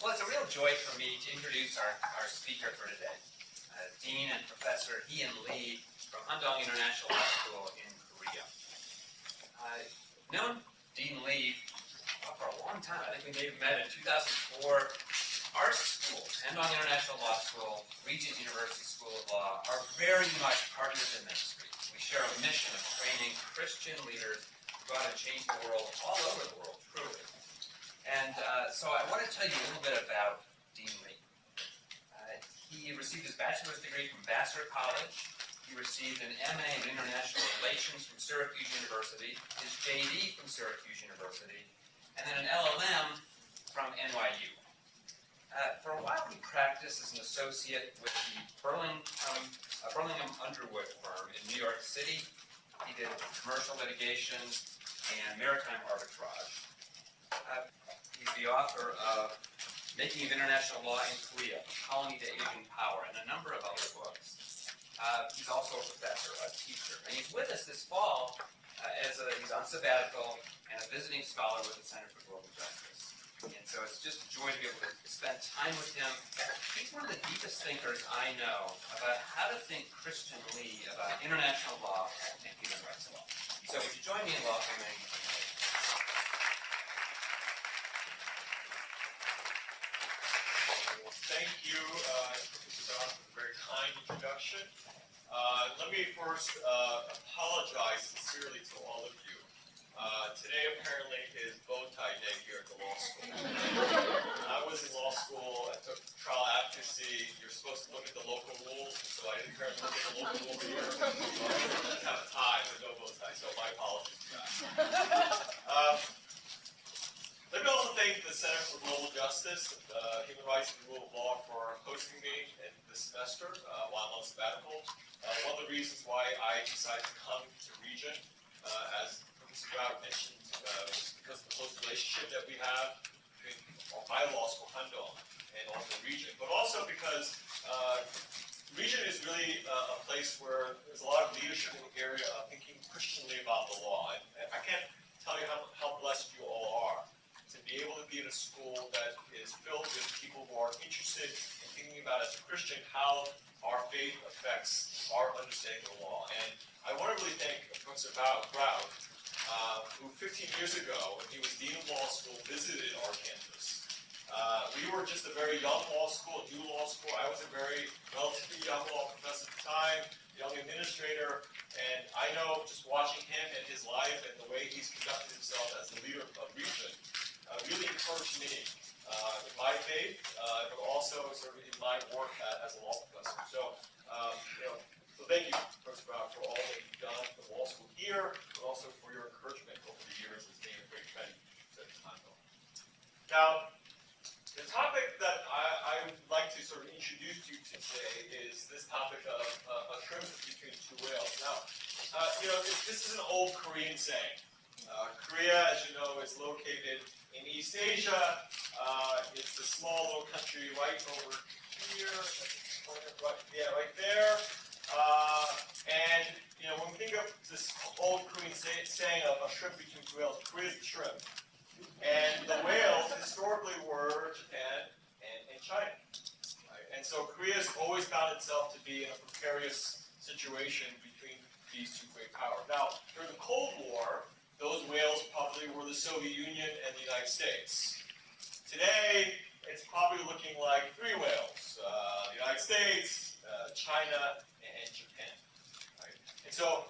Well, it's a real joy for me to introduce our speaker for today, Dean and Professor Hee Eun Lee from Handong International Law School in Korea. I've known Dean Lee for a long time. I think we may have met in 2004. Our schools, Handong International Law School, Regent University School of Law, are very much partners in ministry. We share a mission of training Christian leaders to go out and change the world all over the world, truly. And so I want to tell you a little bit about Dean Lee. He received his bachelor's degree from Vassar College. He received an MA in International Relations from Syracuse University, his JD from Syracuse University, and then an LLM from NYU. For a while, he practiced as an associate with the Burlingame Underwood firm in New York City. He did commercial litigation and maritime arbitrage. He's the author of Making of International Law in Korea, Colony to Asian Power, and a number of other books. He's also a professor, a teacher, and he's with us this fall he's on sabbatical and a visiting scholar with the Center for Global Justice. And so it's just a joy to be able to spend time with him. He's one of the deepest thinkers I know about how to think Christianly about international law and human rights law. So would you join me in welcoming Thank you, Professor John, for the very kind introduction. Let me first apologize sincerely to all of you. Today apparently is bow tie day here at the law school. I was in law school, I took trial advocacy. You're supposed to look at the local rules, so I didn't currently look at the local rules here. So I just have a tie, but no bow tie, so my apologies for that. Let me also thank the Center for Global Justice, Human Rights and the Rule of Law for hosting me this semester while I'm on sabbatical. One of the reasons why I decided to come to Regent, as Professor Brown mentioned, was because of the close relationship that we have between my law school, Handong, and also Regent, but also because Regent is really a place where there's a lot of leadership in the area of thinking Christianly about the law. And I can't tell you how blessed you all are to be able to be in a school that is filled with people who are interested in thinking about, as a Christian, how our faith affects our understanding of the law. And I want to really thank Professor Brown, who 15 years ago, when he was Dean of Law School, visited our campus. We were just a very young law school, a new law school. I was a very relatively young law professor at the time, young administrator, and I know just watching him and his life and the way he's conducted himself as the leader of Regent really encouraged me in my faith, but also sort of in my work as a law professor. So, so thank you, Professor Brown, for all that you've done for the law school here, but also for your encouragement over the years as being a great friend at the time. Now, the topic that I would like to sort of introduce you to today is this topic of a shrimp between two whales. Now, this is an old Korean saying. Korea, as you know, is located in East Asia. It's a small little country right over here, right there. And when we think of this old Korean saying of a shrimp between two whales, Korea's the shrimp. And the whales historically were Japan and China. Right? And so Korea's always found itself to be in a precarious situation between these two great powers. Now, during the Cold War, those whales probably were the Soviet Union and the United States. Today, it's probably looking like three whales, the United States, China, and Japan. Right? And so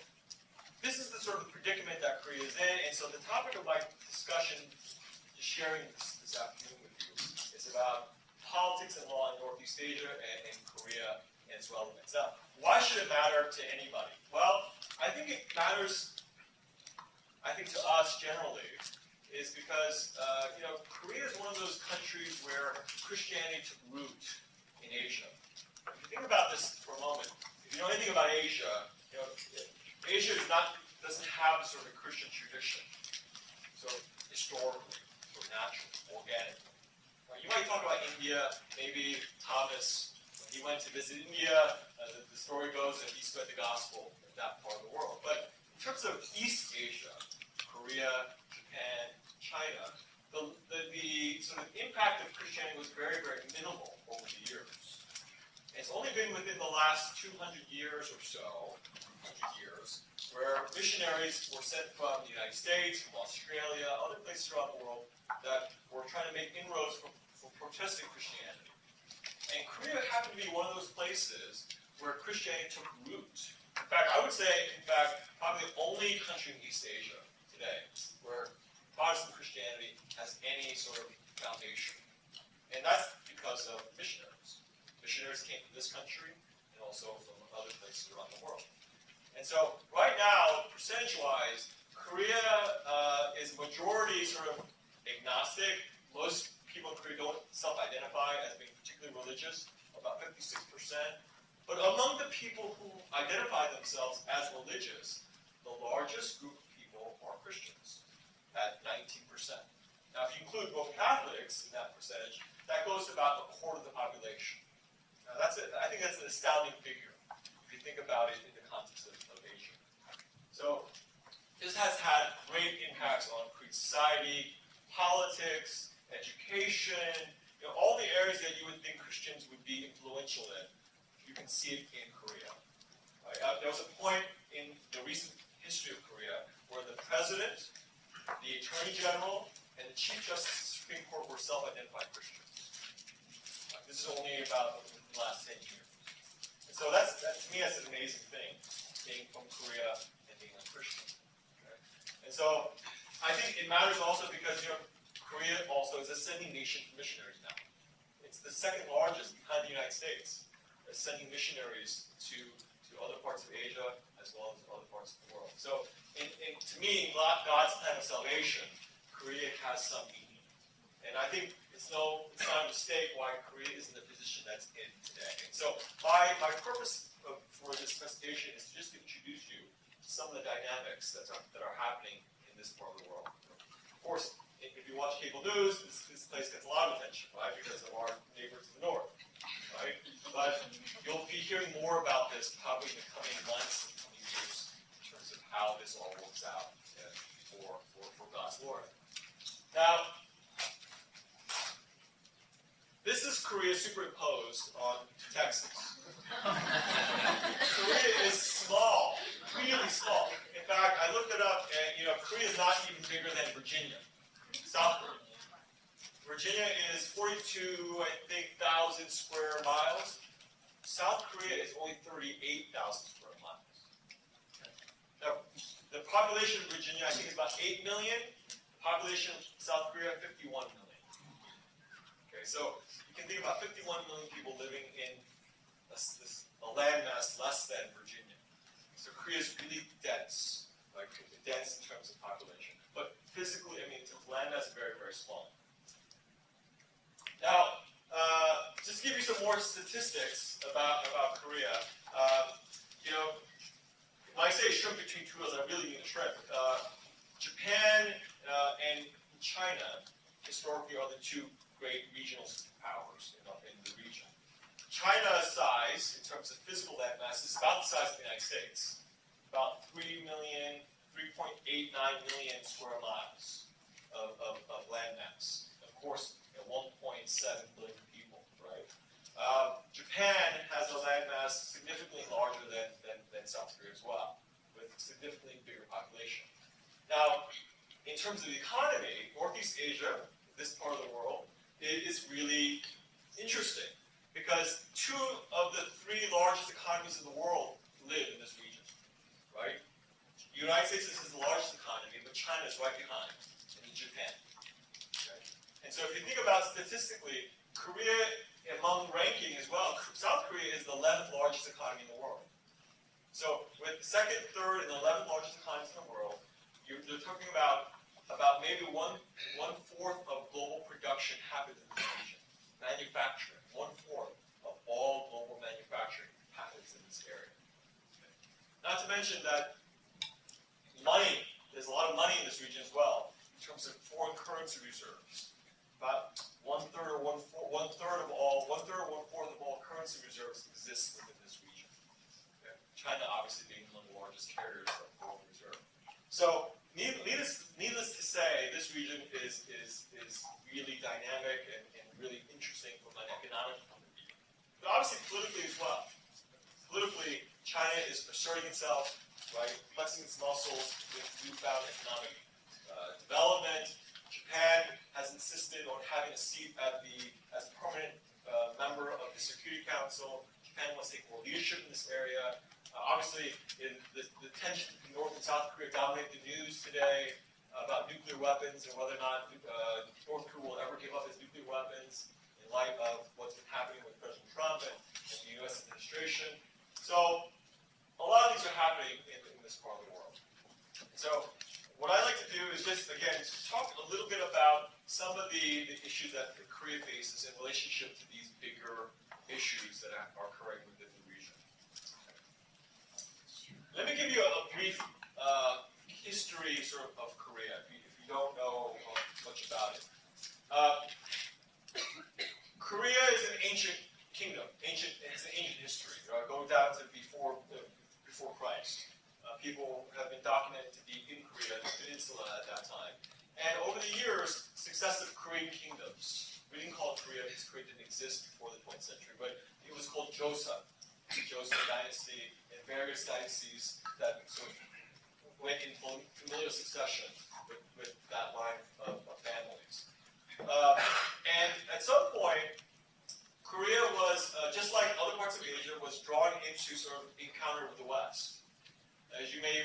this is the sort of predicament that Korea is in, and so the topic of my discussion, just sharing this afternoon with you, is about politics and law in Northeast Asia and Korea and its relevance. Now, why should it matter to anybody? Well, I think it matters, to us generally, is because Korea is one of those countries where Christianity took root in Asia. If you think about this for a moment, if you know anything about Asia, Asia doesn't have a sort of Christian tradition, so historically, or naturally, organically. You might talk about India. Maybe Thomas, when he went to visit India, the story goes that he spread the gospel in that part of the world. But in terms of East Asia, Korea, Japan, China, the sort of impact of Christianity was very, very minimal over the years. It's only been within the last 200 years or so, 100 years, where missionaries were sent from the United States, from Australia, other places around the world that were trying to make inroads for protesting Christianity. And Korea happened to be one of those places where Christianity took root. In fact, I would say, probably the only country in East Asia today where Protestant Christianity has any sort of foundation. And that's because of missionaries. Missionaries came from this country and also from other places around the world. And so right now, percentage-wise, Korea is majority sort of agnostic. Most people in Korea don't self-identify as being particularly religious, about 56%. But among the people who identify themselves as religious, the largest group of people are Christians, at 19%. Now, if you include both Catholics in that percentage, that goes to about a quarter of the population. Now, I think that's an astounding figure, if you think about it in the context of Asia. So, this has had great impacts on Korean society, politics, education, all the areas that you would think Christians would be influential in. You can see it in Korea. There was a point in the recent history of Korea where the president, the attorney general, and the chief justice of the Supreme Court were self-identified Christians. This is only about the last 10 years. And so that to me, that's an amazing thing, being from Korea and being a Christian. Okay? And so I think it matters also because Korea also is a sending nation for missionaries now. It's the second largest behind the United States, sending missionaries to other parts of Asia as well as other parts of the world. So to me, in God's plan of salvation, Korea has some meaning. And I think it's not a mistake why Korea is in the position that's in today. And so my purpose for this presentation is just to introduce you to some of the dynamics that are happening in this part of the world. Of course, if you watch cable news, this place gets a lot of attention, right, because of our neighbors to the north, right? But you'll be hearing more about this probably in the coming months and coming years in terms of how this all works out for God's glory. Now, this is Korea superimposed on Texas. Korea is small, really small. In fact, I looked it up, and Korea is not even bigger than Virginia, South Korea. Virginia is 42,000 square miles. South Korea is only 38,000 square miles. Now, the population of Virginia, I think, is about 8 million. The population of South Korea, 51 million. Okay, so you can think about 51 million people living in a landmass less than Virginia. So Korea is really dense, like dense in terms of population. But physically, in terms of landmass, very, very small. Now, just to give you some more statistics about Korea. When I say shrimp between two wheels, I really mean a shrimp. Japan and China historically are the two great regional powers in the region. China's size, in terms of physical landmass, is about the size of the United States. About 3.89 million square miles of landmass. Of course, 1.7 billion people, right? Japan has a landmass significantly larger than South Korea as well, with significantly bigger population. Now, in terms of the economy, Northeast Asia, this part of the world, is really interesting because two of the three largest economies in the world live in this region, right? The United States is the largest economy, but China is right behind, and Japan. Okay? And so if you think about statistically, Korea, among ranking as well, South Korea is the 11th largest economy in the world. So with the second, third, and 11th largest economies in the world, you're talking about maybe one-fourth of global production happens in this region. Manufacturing, one-fourth of all global manufacturing happens in this area. Okay. Not to mention that money, there's a lot of money in this region as well, in terms of foreign currency reserves. About one-third or one-fourth of all currency reserves exists within this region. Okay. China obviously being one of the largest carriers of foreign reserve. So needless to say, this region is politically as well. Politically, China is asserting itself, right, flexing its muscles with newfound economic development. Japan has insisted on having a seat as a permanent member of the Security Council. Japan wants to take more leadership in this area. Obviously, the tension between North and South Korea dominate the news today about nuclear weapons and whether or not North Korea will ever give up its nuclear weapons in light of what's been happening with President Trump and the U.S. administration. So, a lot of things are happening in this part of the world. So, what I like to do is just, again, talk a little bit about some of the issues that Korea faces in relationship to these bigger issues that are occurring within the region. Let me give you a brief history sort of Korea, if you don't know much about it. Korea is an ancient kingdom. It has an ancient history, going down to before Christ. People have been documented to be in Korea, the peninsula at that time. And over the years, successive Korean kingdoms, we didn't call it Korea because Korea didn't exist before the 20th century, but it was called Joseon, the Joseon dynasty, and various dynasties that sort of went in familiar succession with that line of families. And at some point, Korea was, just like other parts of Asia, was drawn into sort of encounter with the West. As you may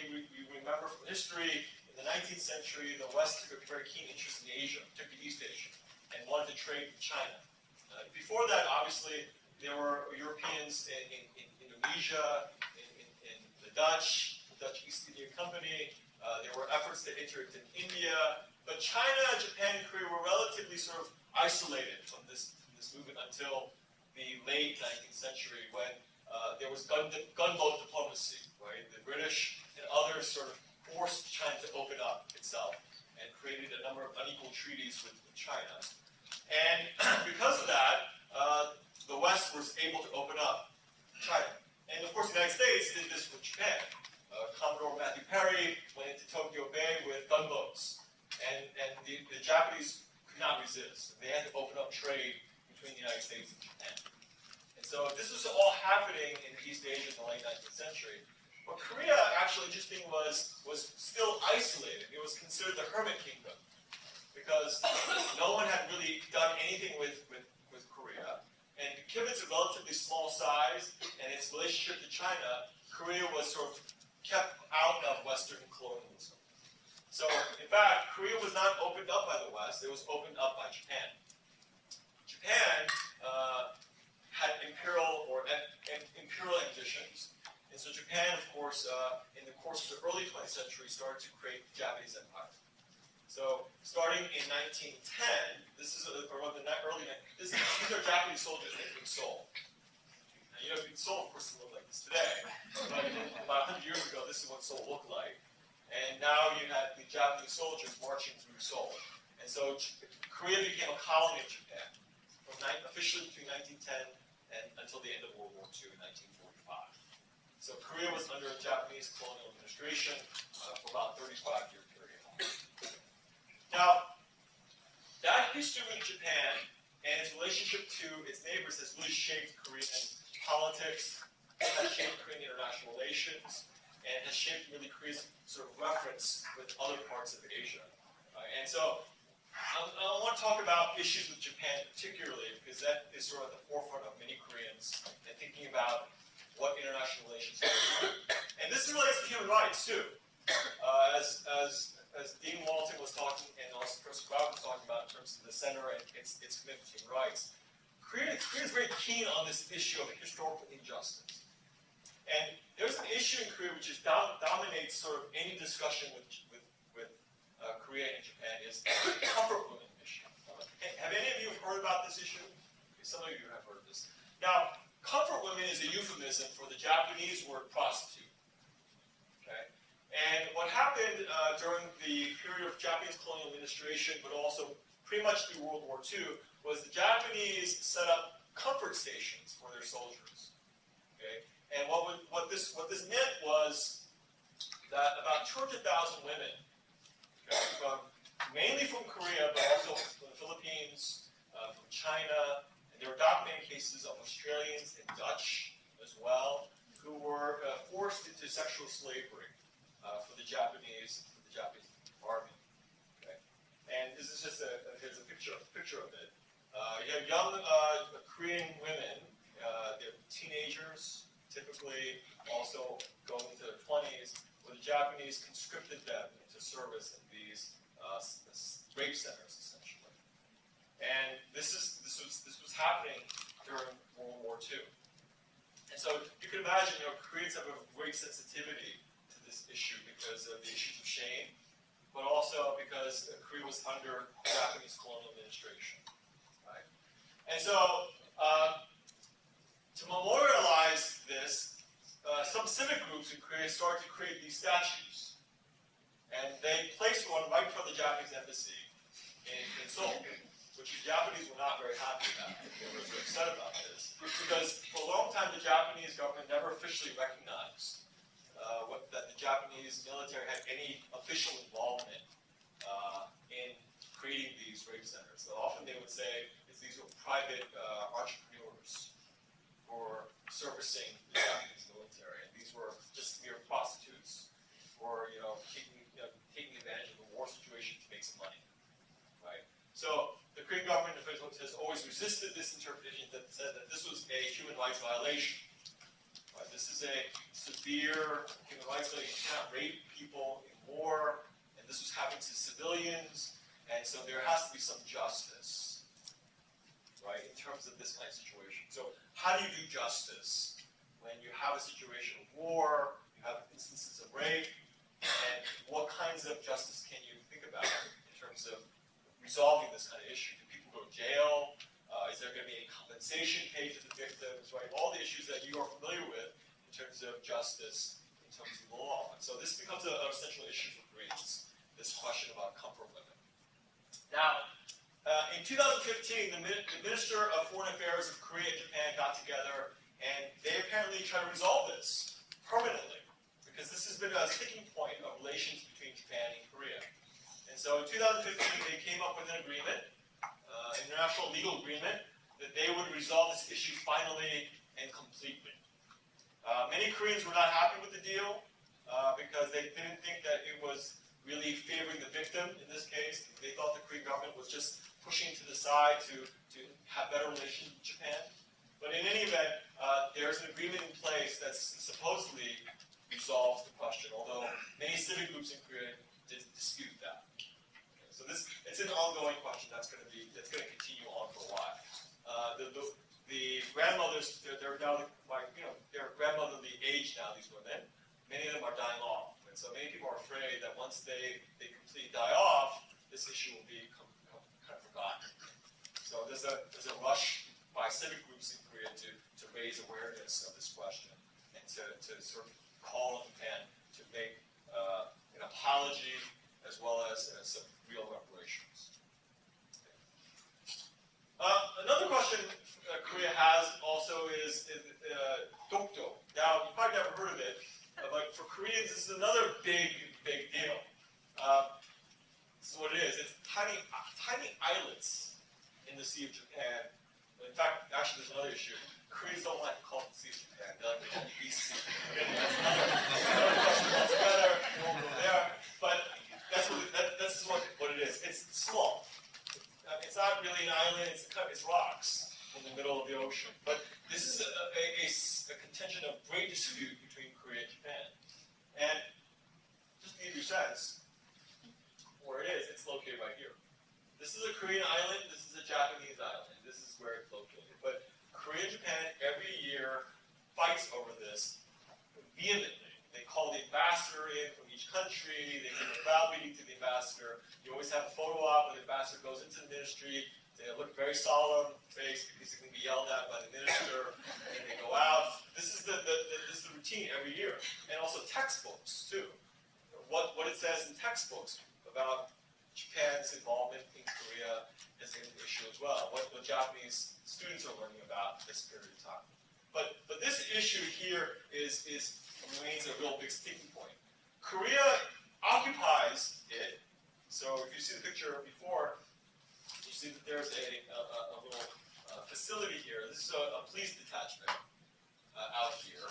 remember from history, in the 19th century, the West took a very keen interest in Asia, particularly East Asia, and wanted to trade with China. Before that, obviously, there were Europeans in Indonesia, in the Dutch East India Company. There were efforts to enter into India, but China, Japan, and Korea were relatively sort of isolated from this movement until the late 19th century, when there was gunboat diplomacy, right? The British and others sort of forced China to open up itself and created a number of unequal treaties with China. And because of that, the West was able to open up China. And of course, the United States did this with Japan. Commodore Matthew Perry went into Tokyo Bay with gunboats. And the Japanese could not resist. They had to open up trade between the United States and Japan. And so this was all happening in East Asia in the late 19th century. But Korea, actually, interesting, was still isolated. It was considered the hermit kingdom because no one had really done anything with Korea. And given its relatively small size and its relationship to China, Korea was sort of kept out of Western colonialism. So, in fact, Korea was not opened up by the West, it was opened up by Japan. Japan had imperial ambitions. And so Japan, of course, in the course of the early 20th century, started to create the Japanese empire. So, starting in 1910, these are Japanese soldiers making Seoul. Now, Seoul, of course, doesn't look like this today, but about 100 years ago, this is what Seoul looked like. And now you had the Japanese soldiers marching through Seoul. And so Korea became a colony of Japan, officially between 1910 and until the end of World War II in 1945. So Korea was under Japanese colonial administration for about a 35-year period. Now, that history with Japan and its relationship to its neighbors has really shaped Korean politics, has shaped Korean international relations, and has shaped really Korea's sort of reference with other parts of Asia. And so I want to talk about issues with Japan particularly, because that is sort of at the forefront of many Koreans and thinking about what international relations are. And this relates to human rights too. As Dean Walton was talking, and also Professor Brown was talking about in terms of the center and its commitment to human rights, Korea is very keen on this issue of historical injustice. And there's an issue in Korea which dominates sort of any discussion with Korea and Japan is the comfort women issue. Have any of you heard about this issue? Some of you have heard this. Now, comfort women is a euphemism for the Japanese word prostitute. Okay? And what happened during the period of Japanese colonial administration, but also pretty much through World War II, was the Japanese set up comfort stations for their soldiers. Okay? And what this meant was that about 200,000 women, mainly from Korea, but also from the Philippines, from China, and And there were documented cases of Australians and Dutch as well who were forced into sexual slavery for the Japanese army. Okay? And this is just here's a picture of it. You have young Korean women, they're teenagers, typically also going into their 20s, where the Japanese conscripted them into service in these rape centers, essentially. And this was happening during World War II. And so you can imagine, Koreans have a great sensitivity to this issue because of the issues of shame, but also because Korea was under Japanese colonial administration. Right? And so, to memorialize this, some civic groups in Korea started to create these statues. And they placed one right in front of the Japanese embassy in Seoul, which the Japanese were not very happy about. They were upset about this. Because for a long time, the Japanese government never officially recognized that the Japanese military had any official involvement in creating these rape centers. So often they would say these were private entrepreneurs for servicing the Japanese military, and these were just mere prostitutes, or taking advantage of the war situation to make some money, right? So the Korean government officials has always resisted this interpretation that said that this was a human rights violation. Right? This is a severe human rights violation. You cannot rape people in war, and this was happening to civilians, and so there has to be some justice, right, in terms of this kind of situation. So how do you do justice when you have a situation of war, you have instances of rape, and what kinds of justice can you think about in terms of resolving this kind of issue? Do people go to jail? Is there going to be any compensation paid to the victims? Right, all the issues that you are familiar with in terms of justice, in terms of the law. And so this becomes an essential issue for Koreans, this question about comfort women. Now, in 2015, the Minister of Foreign Affairs of Korea and Japan got together, and they apparently tried to resolve this permanently, because this has been a sticking point of relations between Japan and Korea. And so in 2015, they came up with an agreement, an international legal agreement, that they would resolve this issue finally and completely. Many Koreans were not happy with the deal because they didn't think that it was really favoring the victim in this case. They thought the Korean government was just pushing to the side to have better relations with Japan. But in any event, there's an agreement in place that supposedly resolves the question, although many civic groups in Korea dispute that. Okay, so it's an ongoing question that's going to continue on for a while. The grandmothers, they're now they're grandmotherly age now. These women, many of them are dying off, and so many people are afraid that once they completely die off, this issue will be kind of forgotten. So there's a rush by civic groups in Korea to raise awareness of this question and to sort of call on Japan to make an apology as well as some real reparations. Another question Korea has also is dokdo. Now, you probably never heard of it, but for Koreans, this is another big deal. This is what it is. It's tiny islets in the Sea of Japan. In fact, actually, there's another issue. Koreans don't like to call it the Sea of Japan. They like to call it the East Sea. Okay, that's another question altogether. We won't go there. But this is what it is. It's small. It's not really an island. It's rocks in the middle of the ocean. But this is a contention of great dispute between Korea and Japan. And just to give you a sense where it is, it's located right here. This is a Korean island. This is a Japanese island. This is where it's located. But Korea and Japan every year fights over this vehemently. They call the ambassador in from each country. They give a crowd meeting to the ambassador. You always have a photo op when the ambassador goes into the ministry. They look very solemn face because they're going to be yelled at by the minister. And they go out. This is the routine every year. And also textbooks too. What it says in textbooks about Japan's involvement in Korea is an issue as well. What the Japanese students are learning about this period of time. But this issue here remains a real big sticking point. Korea occupies it. So if you see the picture before, you see that there's a little facility here. This is a police detachment out here.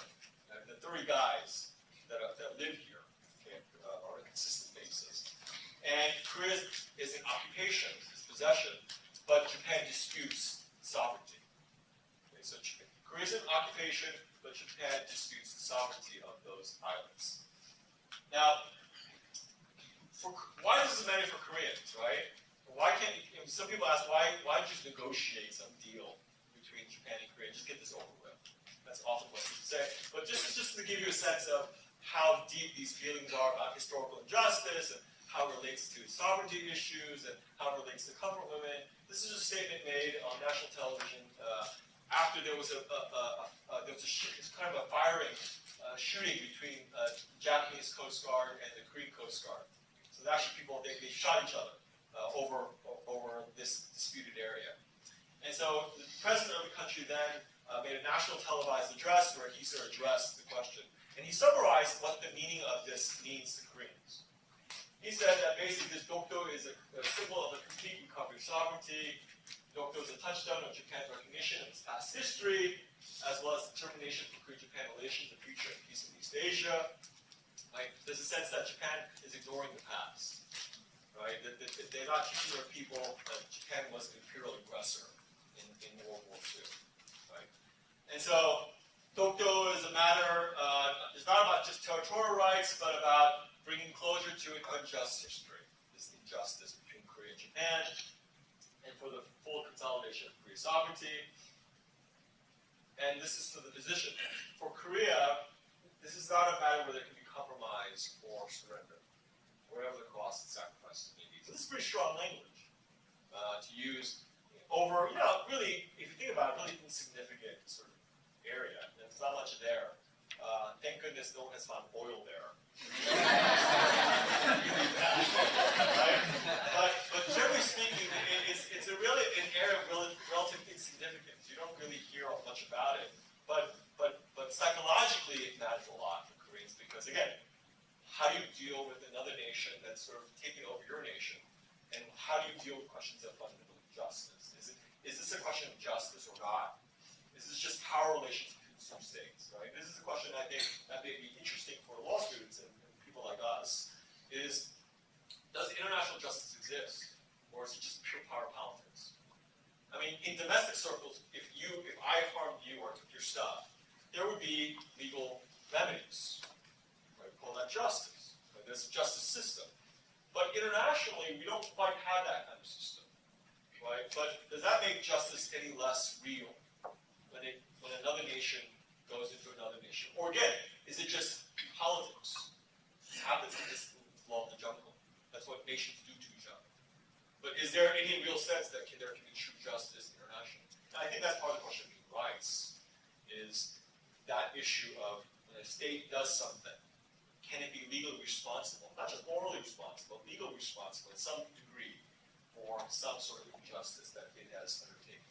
The 30 guys that live here, okay, on a consistent basis. And Korea is an occupation, it's possession, but Japan disputes sovereignty. Okay, so Korea is an occupation, but Japan disputes the sovereignty of those islands. Now, why does this matter for Koreans, right? Why can't some people ask why just negotiate some deal between Japan and Korea? Just get this over with. That's often what people say. But just to give you a sense of how deep these feelings are about historical injustice and how it relates to sovereignty issues and how it relates to comfort women. This is a statement made on national television after there was kind of a firing, shooting between the Japanese Coast Guard and the Korean Coast Guard. So actually people, they shot each other over this disputed area. And so the president of the country then made a national televised address where he sort of addressed the question. And he summarized what the meaning of this means to Koreans. He said that basically this dokdo is a symbol of a complete recovery of sovereignty. Dokdo is a touchstone of Japan's recognition of its past history, as well as determination for Korea-Japan relations, the future and peace in East Asia. Right? There's a sense that Japan is ignoring the past. Right? That they're not teaching their people that Japan was an imperial aggressor in World War II. Right? And so dokdo is a matter, it's not about just territorial rights, but about bringing closure to an unjust history, this injustice between Korea and Japan, and for the full consolidation of Korea's sovereignty. And this is to the position. For Korea, this is not a matter where there can be compromise or surrender, whatever the cost and sacrifices may be. So this is pretty strong language to use over, really, if you think about it, really insignificant sort of area. There's not much there. Thank goodness no one has found oil there. Right? But generally speaking, it's a really an area of relative insignificance. You don't really hear much about it. But psychologically, it matters a lot for Koreans because, again, how do you deal with another nation that's sort of taking over your nation? And how do you deal with questions of fundamental justice? Is this a question of justice or not? Is this just power relations between two states, right? This is a question I think that may be interesting for law students and people like us, is does international justice exist? Or is it just pure power politics? I mean, in domestic circles, if I harmed you or took your stuff, there would be legal remedies. Right? We call that justice. Right? There's a justice system. But internationally, we don't quite have that kind of system. Right? But does that make justice any less real when another nation goes into another nation? Or again, is it just politics? It happens in this law of the jungle. That's what nations do to each other. But is there any real sense that there can be true justice internationally? And I think that's part of the question of human rights, is that issue of when a state does something, can it be legally responsible? Not just morally responsible, legally responsible in some degree for some sort of injustice that it has undertaken.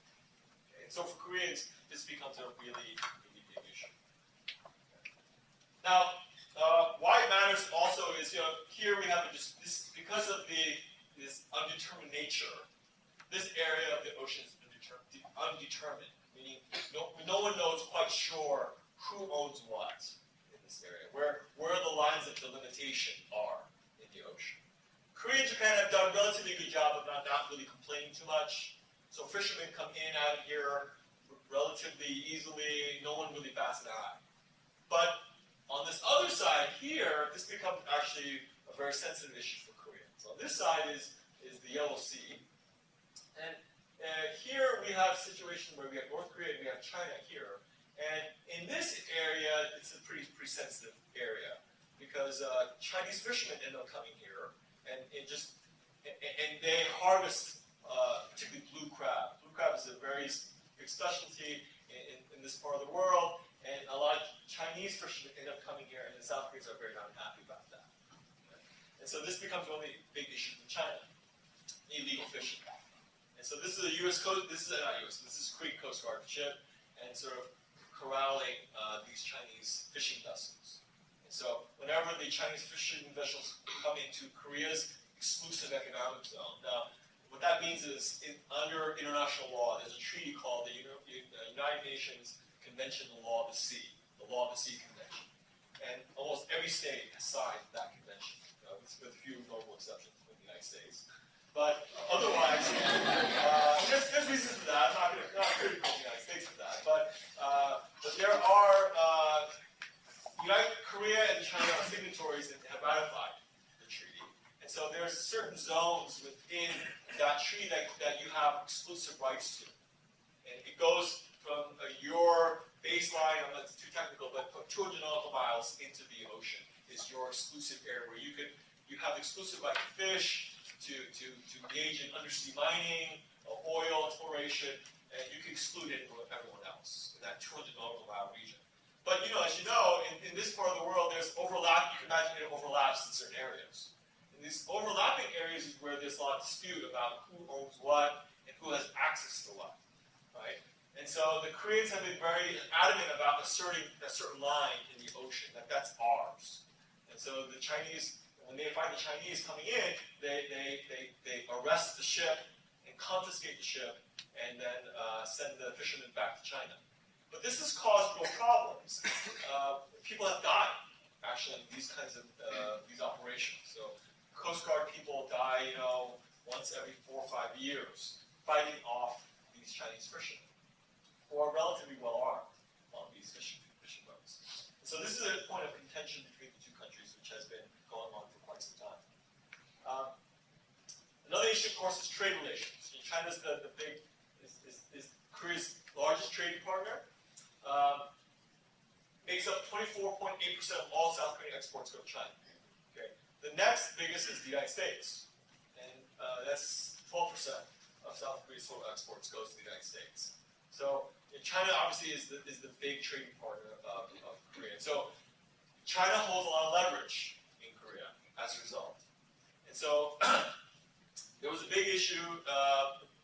Okay? And so for Koreans, this becomes a really, really big issue. Okay. Now, why it matters also is, here we have this because of this undetermined nature. This area of the ocean is undetermined, meaning no one knows quite sure who owns what in this area, where the lines of delimitation are in the ocean. Korea and Japan have done a relatively good job of not really complaining too much. So fishermen come in out of here relatively easily, no one really bats an eye. But on this other side here, this becomes actually a very sensitive issue for Korea. So on this side is the Yellow Sea. And here we have a situation where we have North Korea and we have China here. And in this area, it's a pretty sensitive area because Chinese fishermen end up coming here and they harvest particularly blue crab. Blue crab is a very big specialty in this part of the world, and a lot of Chinese fishermen end up coming here, and the South Koreans are very unhappy about that. Okay? And so this becomes one of the big issues in China, illegal fishing. And so this is a U.S. coast. This is not U.S. This is Korean Coast Guard ship, and sort of corralling these Chinese fishing vessels. And so whenever the Chinese fishing vessels come into Korea's exclusive economic zone, now what that means is, under international law, there's a treaty called the United Nations Convention on the Law of the Sea, the Law of the Sea Convention. And almost every state has signed that convention, with a few notable exceptions in the United States. But otherwise, there's reasons for that. I'm not critical of the United States for that. But there are, Korea and China are signatories and have ratified the treaty. And so there's certain zones within that treaty that you have exclusive rights to. And it goes from your baseline, I'm not too technical, but from 200 nautical miles into the ocean is your exclusive area where you have exclusive right to fish, to engage in undersea mining, oil exploration, and you can exclude everyone else in that 200 nautical mile region. But as you know, in this part of the world, there's overlap. You can imagine it overlaps in certain areas. In these overlapping areas is where there's a lot of dispute about who owns what and who has access to what, right? And so the Koreans have been very adamant about asserting a certain line in the ocean, that's ours. And so the Chinese, when they find the Chinese coming in, they arrest the ship and confiscate the ship and then send the fishermen back to China. But this has caused real problems. People have died, actually, in these kinds of these operations. So Coast Guard people die, once every 4 or 5 years, fighting off these Chinese fishermen, who are relatively well armed on these fishing boats. And so this is a point of contention between the two countries, which has been going on for quite some time. Another issue, of course, is trade relations. China's is Korea's largest trading partner. Makes up 24.8% of all South Korean exports go to China. Okay. The next biggest is the United States, and that's 12% of South Korea's total exports goes to the United States. So China obviously is the big trading partner of Korea. So China holds a lot of leverage in Korea as a result. And so there was a big issue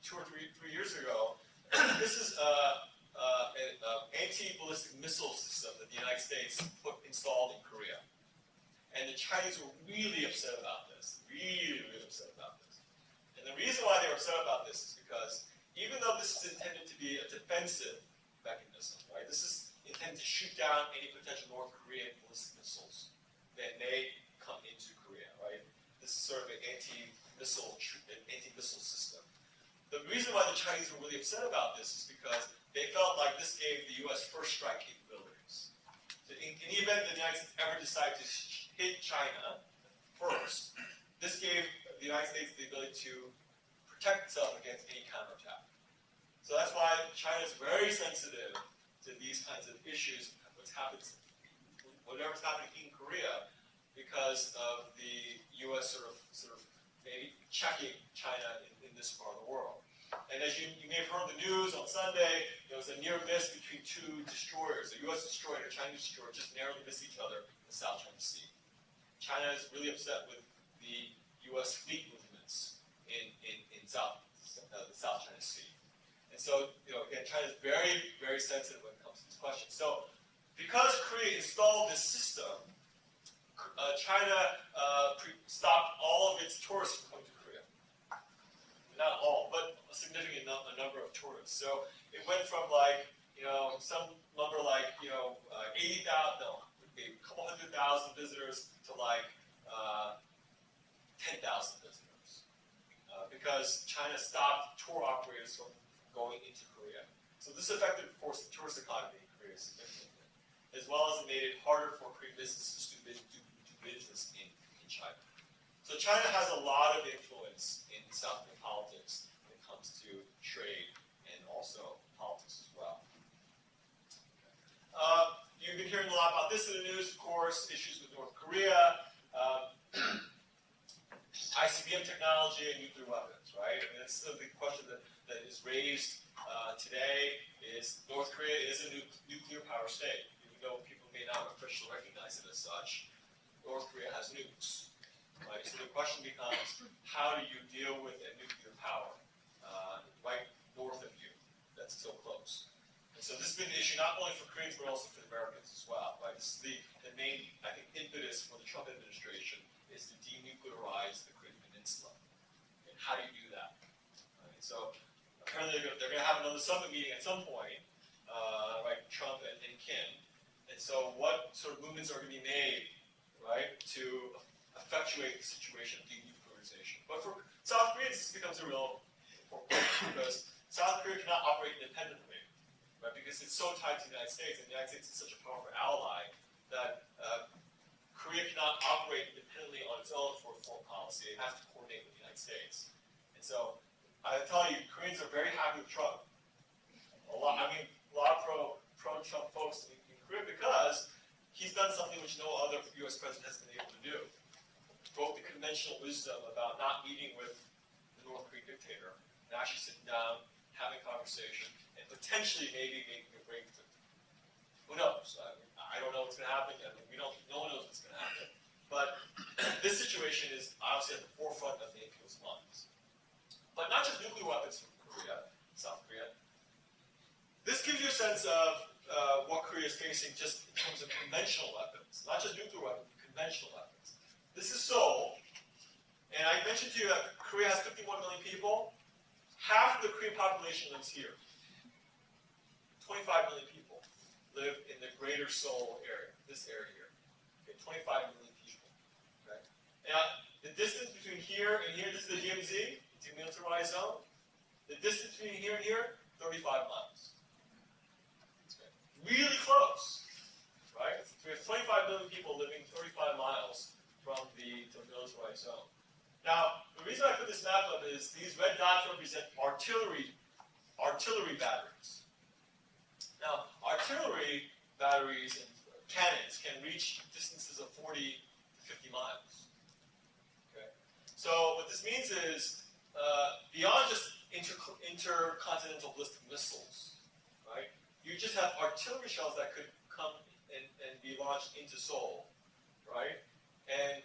2 or 3 years ago. This is an anti-ballistic missile system that the United States installed in Korea. And the Chinese were really upset about this, really upset about this. And the reason why they were upset about this is because even though this is intended to be a defensive mechanism, right? This is intended to shoot down any potential North Korean ballistic missiles that may come into Korea, right? This is sort of an anti-missile system. The reason why the Chinese were really upset about this is because they felt like this gave the U.S. first strike capabilities. So in the event the United States ever decided to hit China first, this gave the United States the ability to protect itself against any counterattack. So that's why China is very sensitive to these kinds of issues, whatever's happening in Korea, because of the U.S. sort of maybe checking China in this part of the world. And as you may have heard the news on Sunday, there was a near miss between 2 destroyers. A U.S. destroyer and a Chinese destroyer just narrowly missed each other in the South China Sea. China is really upset with the U.S. fleet movements in the South China Sea. And so, again, China is very, very sensitive when it comes to this question. So, because Korea installed this system, China stopped all of its tourists from coming to Korea. Not all, but a significant number of tourists. So it went from some number 80,000, a couple 100,000 visitors to 10,000 visitors. Because China stopped tour operators from going into Korea. So this affected, of course, the tourist economy in Korea significantly, as well as it made it harder for Korean businesses to do business in China. So China has a lot of influence in South Korean politics when it comes to trade and also politics as well. You've been hearing a lot about this in the news, of course, issues with North Korea, ICBM technology and nuclear weapons, right? I mean, that's the big question that is raised today is North Korea is a nuclear power state, even though people may not officially recognize it as such. North Korea has nukes, right? So the question becomes, how do you deal with a nuclear power right north of you that's so close? And so this has been an issue not only for Koreans but also for the Americans as well, right? This is the main, I think, impetus for the Trump administration is to denuclearize the Korean Peninsula. And how do you do that? So apparently they're going to have another summit meeting at some point, right? Trump and Kim. And so what sort of movements are going to be made, right, to effectuate the situation of denuclearization? But for South Korea, this becomes a real important because South Korea cannot operate independently, right? Because it's so tied to the United States, and the United States is such a powerful ally that Korea cannot operate independently on its own for foreign policy. It has to coordinate with the United States. And so I tell you, Koreans are very happy with Trump. A lot of pro-Trump folks in Korea because he's done something which no other U.S. president has been able to do. Broke the conventional wisdom about not meeting with the North Korean dictator and actually sitting down, having a conversation, and potentially maybe making a breakthrough. Who knows? I don't know what's going to happen yet. No one knows what's going to happen. But this situation is obviously at the forefront of many people's minds. But not just nuclear weapons from Korea, South Korea. This gives you a sense of what Korea is facing just in terms of conventional weapons. Not just nuclear weapons, but conventional weapons. This is Seoul. And I mentioned to you that Korea has 51 million people. Half of the Korean population lives here. 25 million people live in the greater Seoul area, this area here. Okay, 25 million people. Okay? Now, the distance between here and here, this is the DMZ, demilitarized zone. The distance between here and here, 35 miles. Okay. Really close, right? So we have 25 million people living 35 miles from the demilitarized zone. Now, the reason I put this map up is these red dots represent artillery batteries. Now, artillery batteries and cannons can reach distances of 40 to 50 miles. Okay? So what this means is, beyond just intercontinental ballistic missiles, right? You just have artillery shells that could come and be launched into Seoul, right? And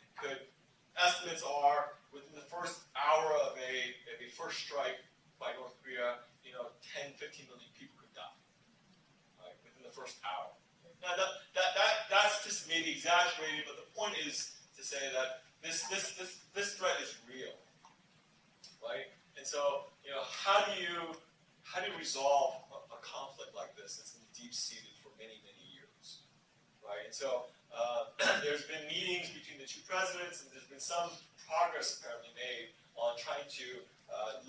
estimates are within the first hour of a first strike by North Korea, 10, 15 million people could die, right? Within the first hour. Now that's just maybe exaggerated, but the point is to say that this threat is real, right? And so, how do you resolve a conflict like this that's been deep-seated for many, many years, right? And so there's been meetings between the two presidents, and there's been some progress apparently made on trying to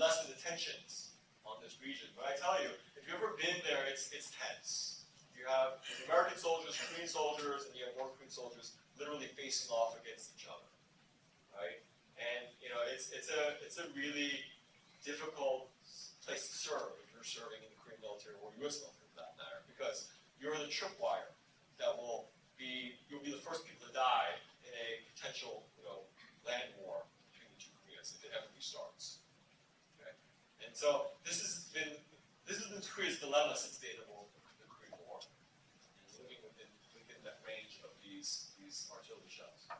lessen the tensions on this region. But I tell you, if you've ever been there, it's tense. You have American soldiers, Korean soldiers, and you have North Korean soldiers literally facing off against each other, right? And it's a really difficult place to serve if you're serving in the Korean military or U.S. military for that matter, because you're the tripwire that you'll be the first people to die in a potential land war between the two Koreas if it ever restarts. Okay? And so this has been Korea's dilemma since the end of the Korean War, and living within that range of these artillery shells.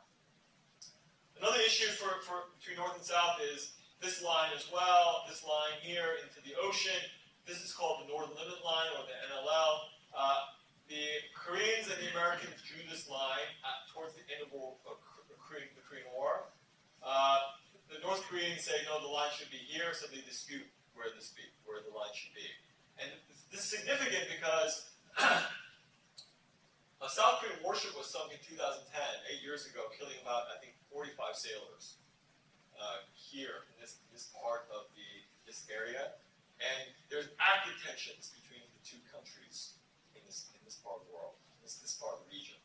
Another issue between North and South is this line as well, this line here into the ocean. This is called the Northern Limit Line, or the NLL. The Koreans and the Americans drew this line towards the end of the Korean War. The North Koreans say, no, the line should be here, so they dispute where the line should be. And this is significant because a South Korean warship was sunk in 2010, 8 years ago, killing about, I think, 45 sailors here in this part of this area. And there's active tensions between the two countries in this part of the world, this part of the region.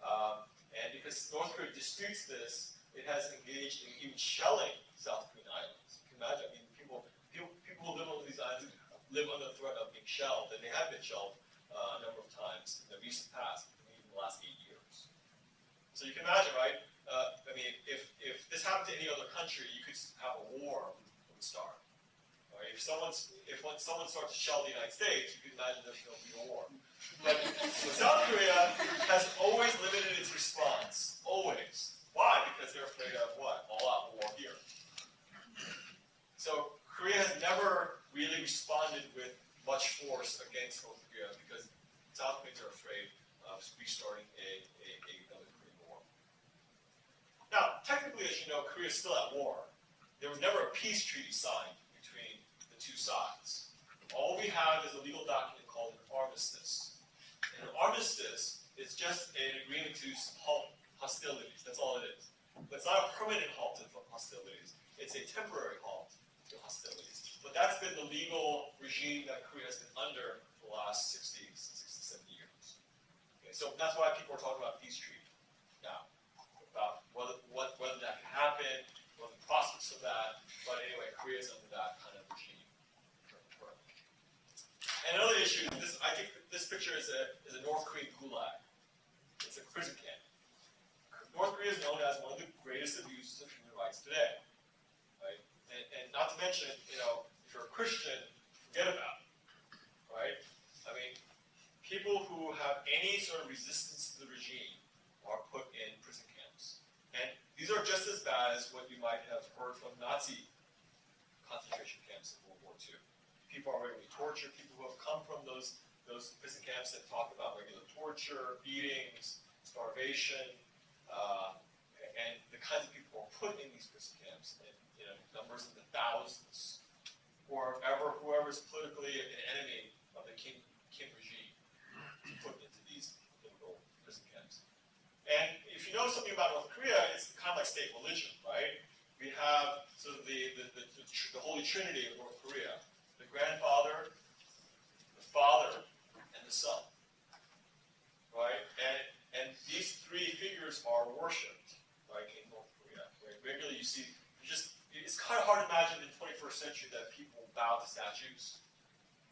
And because North Korea disputes this, it has engaged in even shelling South Korean islands. You can imagine, people who live on these islands live under the threat of being shelled, and they have been shelled a number of times in the recent past, even the last 8 years. So you can imagine, right? If this happened to any other country, you could have a war would start. Right? If someone starts to shell the United States, you can imagine there's going to be a war. But South Korea has always limited its response. Always. Why? Because they're afraid of what? All-out war here. So Korea has never really responded with much force against North Korea because South Koreans are afraid of restarting another Korean war. Now, technically, as you know, Korea is still at war. There was never a peace treaty signed between the two sides. All we have is a legal document called an armistice. And an armistice is just an agreement to halt hostilities. That's all it is. But it's not a permanent halt of hostilities. It's a temporary halt to hostilities. But that's been the legal regime that Korea has been under for the last 60, 70 years. Okay, so that's why people are talking about peace treaty now, about whether that can happen, what the prospects of that. But anyway, Korea is under that kind of regime. And another issue, I think this picture is a North Korean gulag. It's a prison camp. North Korea is known as one of the greatest abuses of human rights today. Right? And not to mention, if you're a Christian, forget about it. Right? I mean, people who have any sort of resistance to the regime are put in prison camps. And these are just as bad as what you might have heard from Nazi concentration camps in World War II. People are regularly tortured. People who have come from those prison camps that talk about regular torture, beatings, starvation, and the kinds of people who are put in these prison camps, and numbers in the thousands, whoever's politically an enemy of the Kim regime, put into these typical prison camps. And if you know something about North Korea, it's kind of like state religion, right? We have sort of the holy trinity of North Korea: the grandfather, the father, and the son. Right? And these three figures are worshipped, right, in North Korea. Right? Regularly, you see, it's kind of hard to imagine in the 21st century that people bow to statues.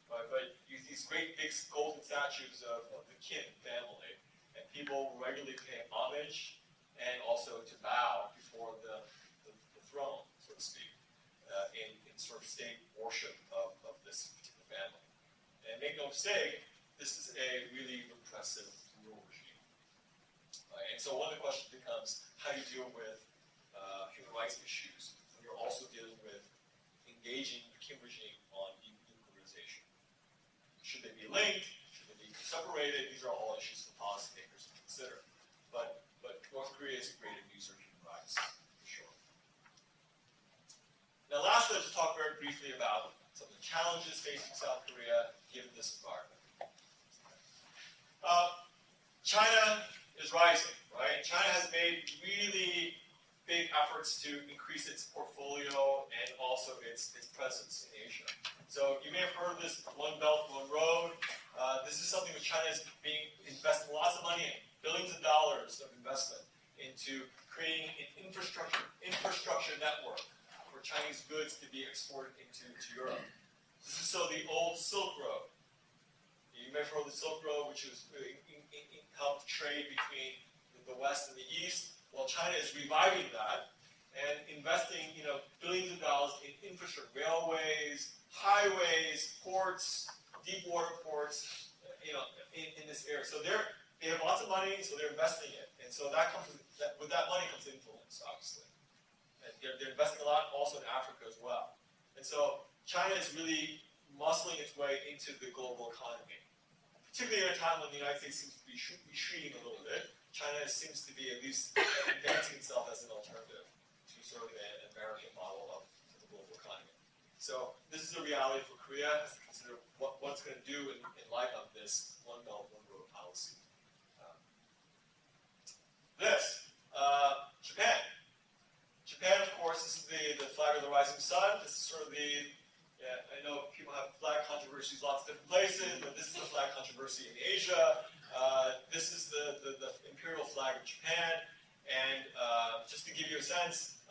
Right? But these great big golden statues of the Kim family, and people regularly pay homage and also to bow before the throne, so to speak, in sort of state worship of this particular family. And make no mistake, this is a really repressive rule regime. Right? And so one of the questions becomes how you deal with human rights issues when you're also dealing with engaging the Kim regime on denuclearization. Should they be linked? Should they be separated? These are all issues for policymakers to consider. But North Korea is a great abuser of human rights, for sure. Now lastly, I'll just talk very briefly about some of the challenges facing South Korea given this environment. China is rising, right? China has made really big efforts to increase its portfolio and also its presence in Asia. So you may have heard of this One Belt, One Road. This is something that China is investing lots of money in, billions of dollars of investment into creating an infrastructure network for Chinese goods to be exported into Europe. This is so the old Silk Road. You may have heard of the Silk Road, which was helped trade between the West and the East. Well, China is reviving that and investing, billions of dollars in infrastructure, railways, highways, ports, deep water ports, in this area. So they have lots of money, so they're investing it, and so with that money comes influence, obviously. And they're investing a lot also in Africa as well. And so China is really muscling its way into the global economy. Particularly at a time when the United States seems to be retreating a little bit, China seems to be at least advancing itself as an alternative to sort of an American model of the global economy. So this is a reality for Korea, has to consider what it's going to do in light of this One Belt, One Road policy. Japan. Japan, of course, this is the flag of the rising sun. This is sort of I know people have flag controversies lots of different places, but this is the flag controversy in Asia. This is the imperial flag of Japan. And just to give you a sense,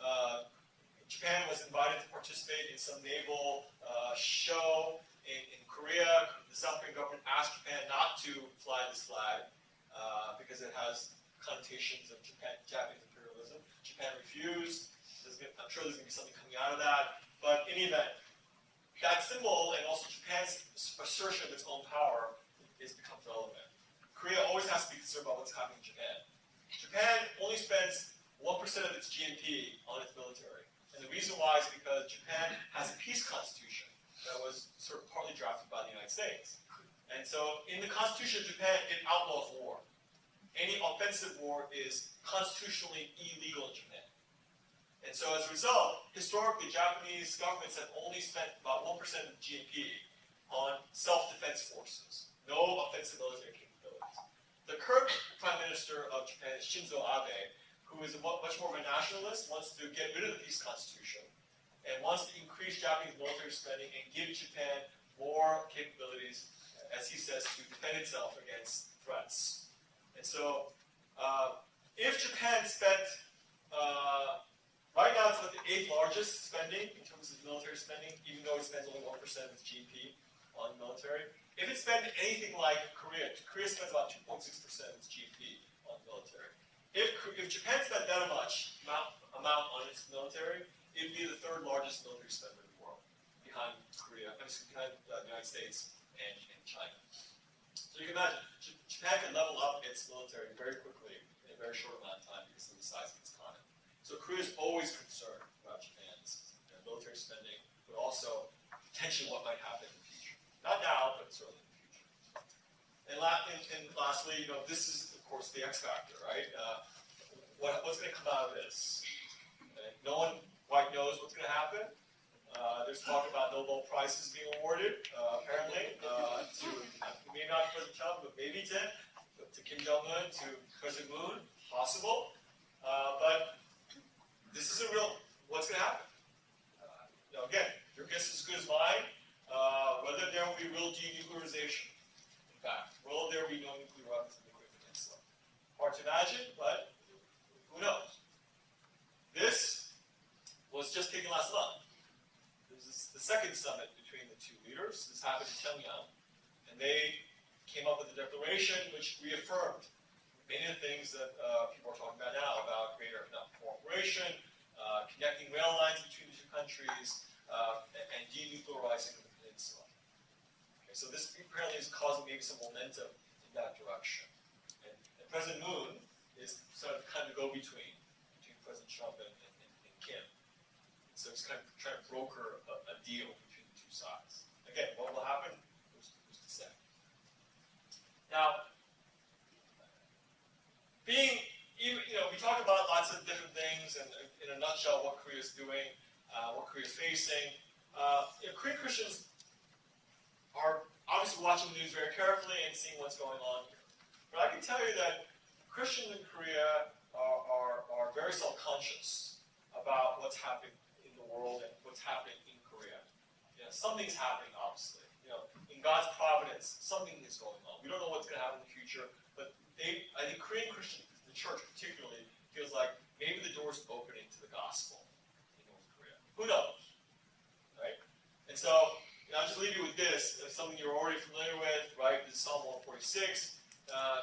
Japan was invited to participate in some naval show in Korea. The South Korean government asked Japan not to fly this flag because it has connotations of Japanese imperialism. Japan refused. I'm sure there's going to be something coming out of that. But in any event, that symbol and also Japan's assertion of its own power becomes relevant. Korea always has to be concerned about what's happening in Japan. Japan only spends 1% of its GNP on its military. And the reason why is because Japan has a peace constitution that was sort of partly drafted by the United States. And so in the constitution of Japan, it outlaws war. Any offensive war is constitutionally illegal in Japan. And so as a result, historically, Japanese governments have only spent about 1% of GDP on self-defense forces, no offensive military capabilities. The current Prime Minister of Japan is Shinzo Abe, who is much more of a nationalist, wants to get rid of the peace constitution, and wants to increase Japanese military spending and give Japan more capabilities, as he says, to defend itself against threats. And so, if Japan spent, right now it's about the 8th largest spending in terms of military spending, even though it spends only 1% of its GDP on military. If it spent anything like Korea spends about 2.6% of its GDP on military. If Japan spent that much amount on its military, it would be the 3rd largest military spender in the world, behind behind the United States and China. So you can imagine, Japan can level up its military very quickly in a very short amount of time because of the size of its economy. So Korea is always concerned about Japan's military spending, but also potentially what might happen in the future. Not now, but certainly in the future. And lastly, this is of course the X factor, right? What's going to come out of this? No one quite knows what's going to happen. There's talk about Nobel Prizes being awarded, apparently, to maybe not President Trump, but maybe to Kim Jong-un, to President Moon, possible. But this isn't real. What's going to happen? Again, your guess is as good as mine. Whether there will be real denuclearization. In fact, will there be no nuclear weapons in the Korean Peninsula? Hard to imagine, but who knows? This was just taken last month. This is the 2nd summit between the 2 leaders. This happened in Pyongyang, and they came up with a declaration which reaffirmed many of the things that people are talking about now about greater economic cooperation, connecting rail lines between the 2 countries, and denuclearizing the peninsula. Okay, so this apparently is causing maybe some momentum in that direction. And President Moon is sort of kind of go-between President Trump and Kim. So he's kind of trying to broker a deal between the 2 sides. Again, what will happen? Who's to say? Now, we talk about lots of different things, and in a nutshell, what Korea is doing, what Korea is facing. Korean Christians are obviously watching the news very carefully and seeing what's going on here. But I can tell you that Christians in Korea are very self-conscious about what's happening in the world and what's happening in Korea. Something's happening, obviously. In God's providence, something is going on. We don't know what's going to happen in the future, but I think Korean Christians, the church particularly, feels like maybe the door's opening to the gospel in North Korea. Who knows, right? And so, I'll just leave you with this, something you're already familiar with, right? This is Psalm 146.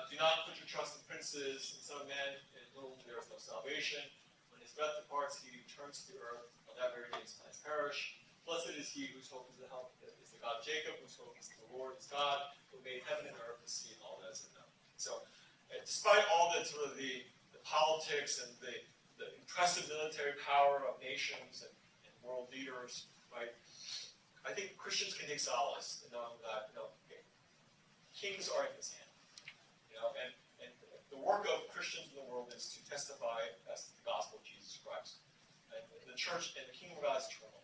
Do not put your trust in princes, and son of man, in whom there is no salvation. When his breath departs, he returns to the earth. On that very day his plans perish. Blessed is he whose hope is the God of Jacob, whose hope is the Lord, his God, who made heaven and earth, the sea, and all that is in them. So, despite all the sort of the politics and the impressive military power of nations and world leaders, right? I think Christians can take solace in knowing that kings are in his hand. And the work of Christians in the world is to testify as to the gospel of Jesus Christ. And the church and the kingdom of God is eternal.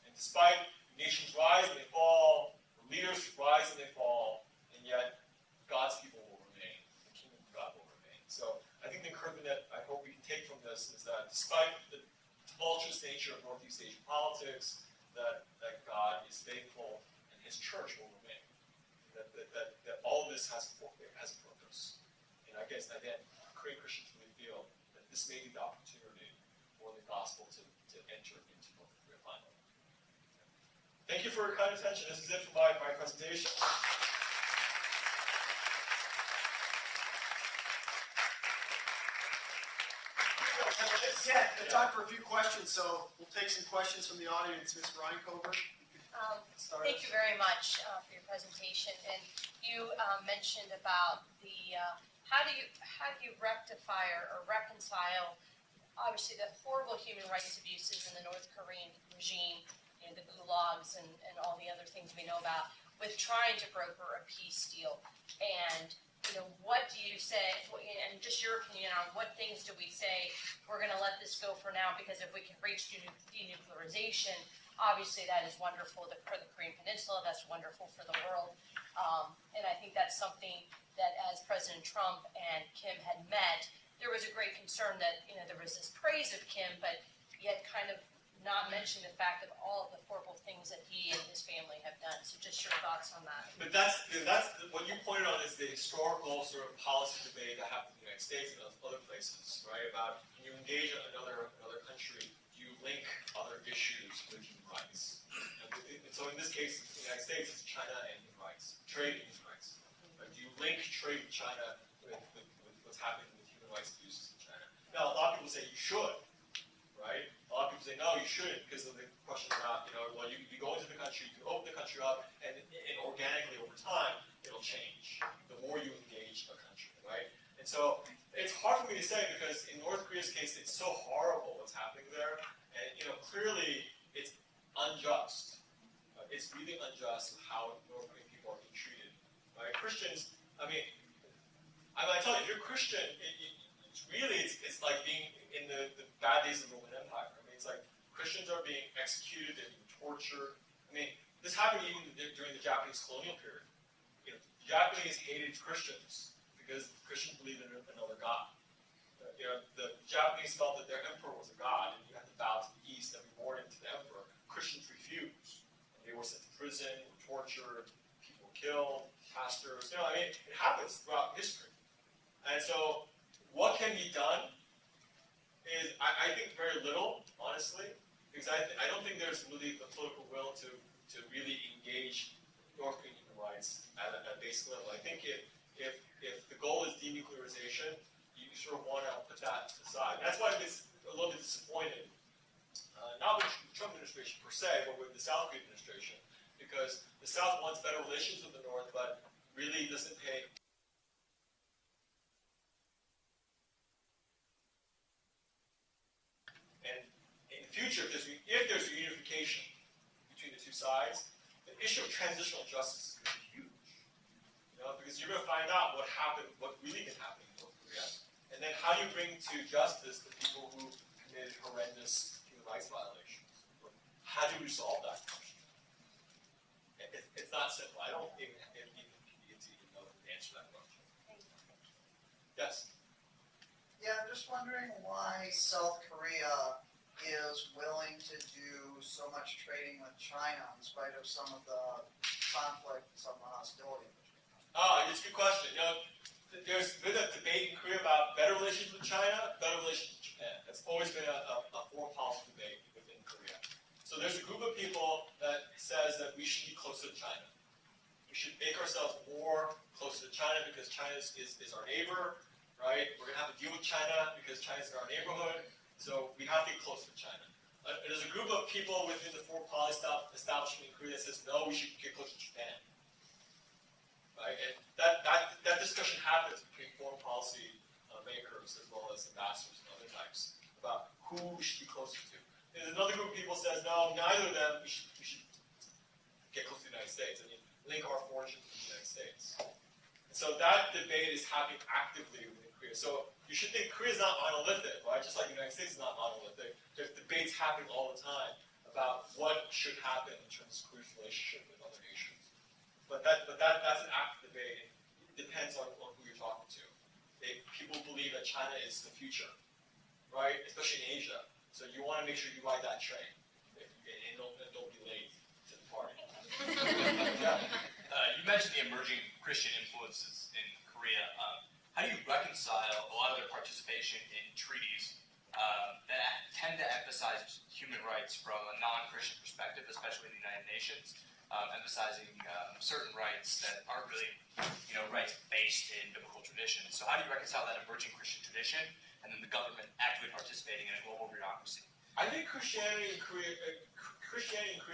And despite nations rise and they fall, leaders rise and they fall, and yet God's people will remain. The kingdom of God will remain. So I think the encouragement that I hope we can take from this is that despite the tumultuous nature of Northeast Asian politics, that God is faithful and his church will remain. That all of this has a purpose. And I guess, again, Korean Christians really feel that this may be the opportunity for the gospel to enter into North Korea finally. Thank you for your kind attention. This is it for my presentation. Yeah, time for a few questions, so we'll take some questions from the audience. Ms. Reinkover. Thank you very much for your presentation. And you mentioned about the how do you rectify or reconcile, obviously, the horrible human rights abuses in the North Korean regime, the gulags and all the other things we know about, with trying to broker a peace deal. And what do you you say, and just your opinion on what things do we say, we're gonna let this go for now, because if we can reach denuclearization, obviously that is wonderful for the Korean Peninsula, that's wonderful for the world. And I think that's something that as President Trump and Kim had met, there was a great concern that, there was this praise of Kim, but yet kind of not mentioning the fact of all of the horrible things that he and his family have done. So just your thoughts on that. But that's what you pointed on is the historical sort of policy debate that happened in the United States and other places, right? About when you engage another country, do you link other issues with human rights? And so in this case, in the United States, it's China and human rights, trade and human rights. Right? Do you link trade with China with what's happening with human rights abuses in China? Now, a lot of people say you should, right? A lot of people say no, you shouldn't, because of the question about, well, you go into the country, you can open the country up, and organically over time, it'll change. The more you engage a country, right? And so it's hard for me to say, because in North Korea's case, it's so horrible what's happening there, and clearly it's unjust. It's really unjust how North Korean people are being treated, right? Christians, I tell you, if you're Christian, it's like being in the bad days of the Roman Empire. It's like Christians are being executed, they're being tortured. This happened even during the Japanese colonial period. The Japanese hated Christians because Christians believed in another god. The Japanese felt that their emperor was a god, and you had to bow to the east every morning to the emperor. Christians refused. They were sent to prison, were tortured, people killed, pastors. It happens throughout history. And so, what can be done is, I think, very little, honestly, because I don't think there's really the political will to really engage North Korean human rights at a basic level. I think if the goal is denuclearization, you sort of want to put that aside. And that's why I'm a little bit disappointed, not with the Trump administration per se, but with the South Korean administration, because the South wants better relations with the North, but really doesn't pay. And in the future, if there's reunification between the two sides, the issue of transitional justice is going to be huge. Because you're going to find out what happened, what really can happen in North Korea, and then how do you bring to justice the people who committed horrendous human rights violations? How do you resolve that question? It's not simple. I don't even know the answer to that question. Yes? Yeah, I'm just wondering why South Korea is willing to do so much trading with China in spite of some of the conflict, some of the hostility between them. It's a good question. There's been a debate in Korea about better relations with China, better relations with Japan. That's always been a foreign policy debate within Korea. So there's a group of people that says that we should be closer to China. We should make ourselves more closer to China because China is our neighbor, right? We're going to have to deal with China because China's in our neighborhood. So we have to get closer to China. There's a group of people within the foreign policy establishment in Korea that says, no, we should get closer to Japan. Right? And that discussion happens between foreign policy makers as well as ambassadors and other types about who we should be closer to. There's another group of people says, no, neither of them, we should get close to the United States. Link our fortunes with the United States. And so that debate is happening actively within Korea. So you should think Korea is not monolithic, right? Just like the United States is not monolithic. There's debates happening all the time about what should happen in terms of Korea's relationship with other nations. But that's an active debate. It depends on who you're talking to. People believe that China is the future, right? Especially in Asia. So you want to make sure you ride that train and don't be late to the party. Yeah. You mentioned the emerging Christian influences in Korea. How do you reconcile a lot of their participation in treaties that tend to emphasize human rights from a non-Christian perspective, especially in the United Nations, emphasizing certain rights that aren't really, rights based in biblical tradition? So how do you reconcile that emerging Christian tradition and then the government actively participating in a global bureaucracy? I think Christianity in Korea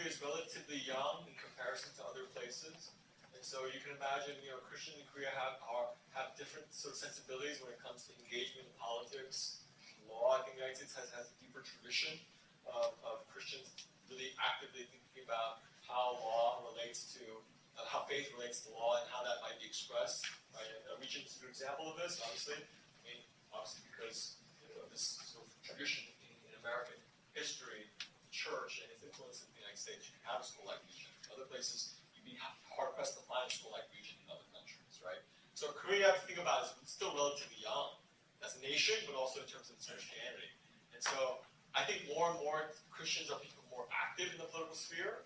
is relatively young in comparison to other places. And so you can imagine, Christians in Korea have different sort of sensibilities when it comes to engagement in politics, law. I think the United States has a deeper tradition of Christians really actively thinking about how law relates to how faith relates to law and how that might be expressed, right? A region is a good example of this, obviously. I mean, obviously because of this sort of tradition in American history, the church and its influence in the United States, you can have a school-like region. Other places, you'd be hard-pressed to find a school-like region in other countries, right? So Korea, if you think about it, is still relatively young as a nation, but also in terms of its Christianity. And so I think more and more Christians are becoming more active in the political sphere,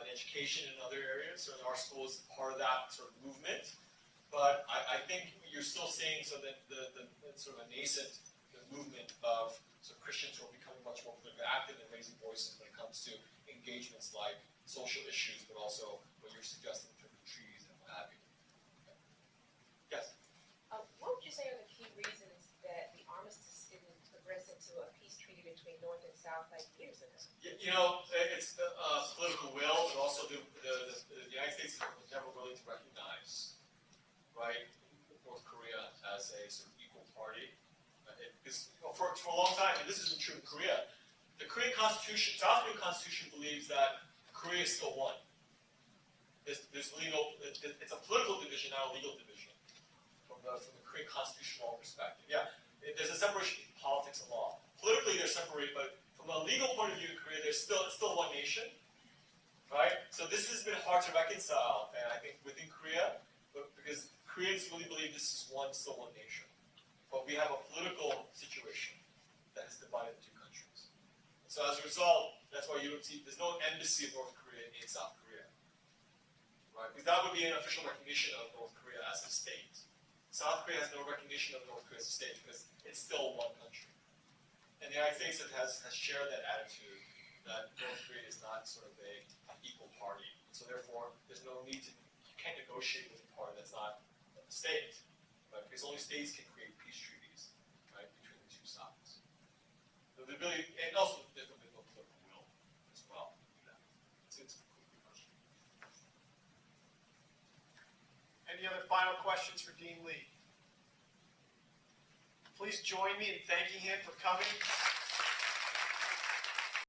in education and other areas. So our school is part of that sort of movement. But I think you're still seeing the sort of a nascent movement of sort of Christians who are becoming much more politically active and raising voices when it comes to engagements like social issues, but also what you're suggesting in terms of treaties and what have you. Yes? What would you say are the key reasons that the armistice didn't progress into a peace treaty between North and South like years ago? You know, it's the political will, but also the United States was never willing to recognize, right, North Korea as a sort of equal party. For a long time, and this isn't true in Korea, the Korean Constitution, South Korean Constitution believes that Korea is still one. It's a political division, not a legal division, from the Korean constitutional perspective. Yeah, there's a separation between politics and law. Politically, they're separated, but from a legal point of view in Korea, it's still one nation, right? So this has been hard to reconcile, and I think within Korea, because Koreans really believe this is still one nation. But we have a political situation that has divided the two countries. So as a result, that's why you don't see, there's no embassy of North Korea in South Korea, right? Because that would be an official recognition of North Korea as a state. South Korea has no recognition of North Korea as a state because it's still one country. And the United States has shared that attitude that North Korea is not sort of an equal party. So therefore, there's no need to, you can't negotiate with a party that's not a state, right? Because only states can create peace treaties, right, between the two sides. So the ability, and also there's no political will as well to do that. It's a good question. Any other final questions for Dean Lee? Please join me in thanking him for coming.